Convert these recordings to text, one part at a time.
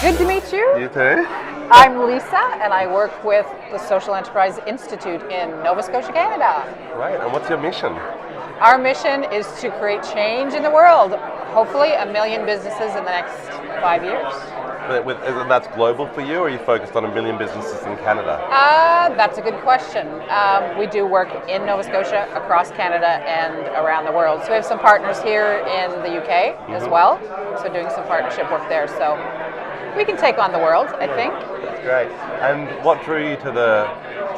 Good to meet you. You too. I'm Lisa, and I work with the Social Enterprise Institute in Nova Scotia, Canada. Right, and what's your mission? Our mission is to create change in the world. Hopefully 1 million businesses in the next 5 years. And that's global for you, or are you focused on 1 million businesses in Canada? That's a good question. We do work in Nova Scotia, across Canada, and around the world. So we have some partners here in the UK as well, so doing some partnership work there. So we can take on the world, I think. That's great. And what drew you to the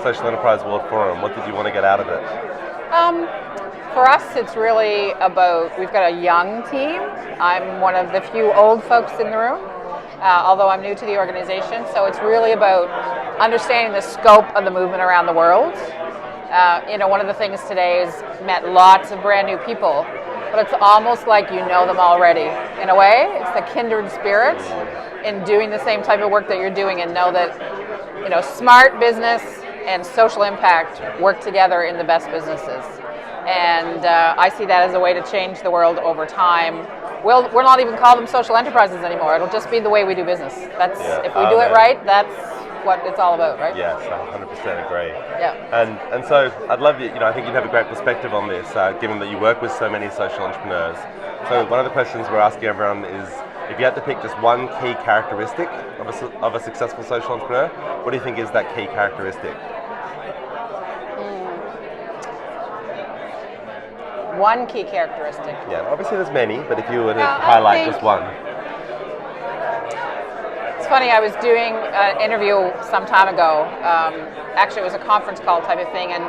Social Enterprise World Forum? What did you want to get out of it? For us, it's really about, we've got a young team. I'm one of the few old folks in the room, although I'm new to the organization. So it's really about understanding the scope of the movement around the world. One of the things today is met lots of brand new people, but it's almost like you know them already. In a way, it's the kindred spirit in doing the same type of work that you're doing, and know that, smart business and social impact work together in the best businesses. And I see that as a way to change the world over time. We'll not even call them social enterprises anymore. It'll just be the way we do business. If we do it right, that's what it's all about, right? Yes, I 100% agree. Yeah. And so I'd love you. I think you'd have a great perspective on this, given that you work with so many social entrepreneurs. So one of the questions we're asking everyone is, if you had to pick just one key characteristic of a successful social entrepreneur, what do you think is that key characteristic? One key characteristic. Yeah, obviously there's many, but if you were to highlight just one. It's funny, I was doing an interview some time ago. Actually, it was a conference call type of thing, and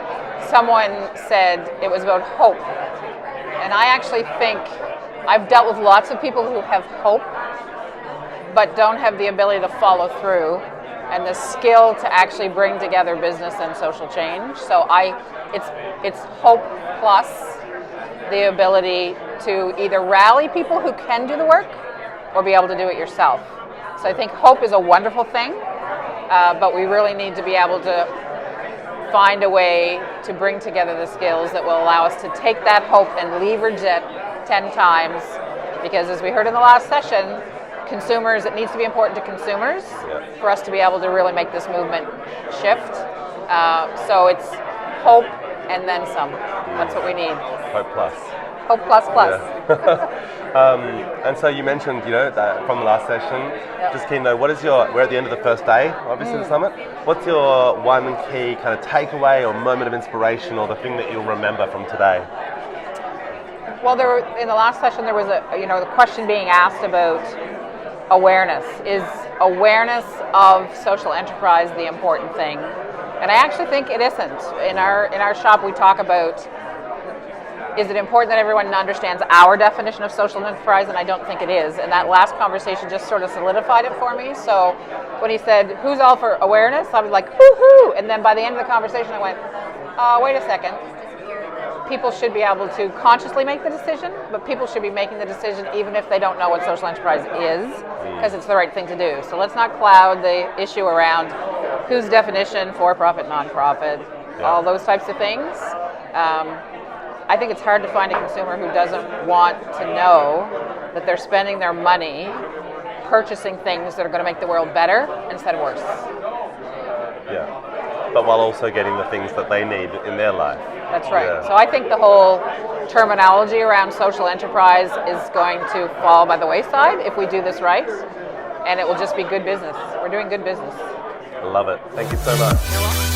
someone said it was about hope. And I actually think I've dealt with lots of people who have hope, but don't have the ability to follow through and the skill to actually bring together business and social change. So it's hope plus the ability to either rally people who can do the work or be able to do it yourself. So I think hope is a wonderful thing, but we really need to be able to find a way to bring together the skills that will allow us to take that hope and leverage it 10 times. Because as we heard in the last session, consumers, it needs to be important to consumers for us to be able to really make this movement shift. So it's hope and then some. That's what we need. Hope plus. Hope plus plus. Yeah. And so you mentioned, that from the last session. Just keen to know, we're at the end of the first day, obviously, the summit. What's your one key kind of takeaway or moment of inspiration, or the thing that you'll remember from today? Well, in the last session, there was the question being asked about awareness. Is awareness of social enterprise the important thing? And I actually think it isn't. In our shop, we talk about, is it important that everyone understands our definition of social enterprise? And I don't think it is. And that last conversation just sort of solidified it for me. So when he said, who's all for awareness? I was like, woohoo! And then by the end of the conversation, I went, wait a second. People should be able to consciously make the decision, but people should be making the decision even if they don't know what social enterprise is, because it's the right thing to do. So let's not cloud the issue around whose definition, for-profit, non-profit, all those types of things. I think it's hard to find a consumer who doesn't want to know that they're spending their money purchasing things that are going to make the world better instead of worse. Yeah. But while also getting the things that they need in their life. That's right. Yeah. So I think the whole terminology around social enterprise is going to fall by the wayside if we do this right, and it will just be good business. We're doing good business. I love it. Thank you so much.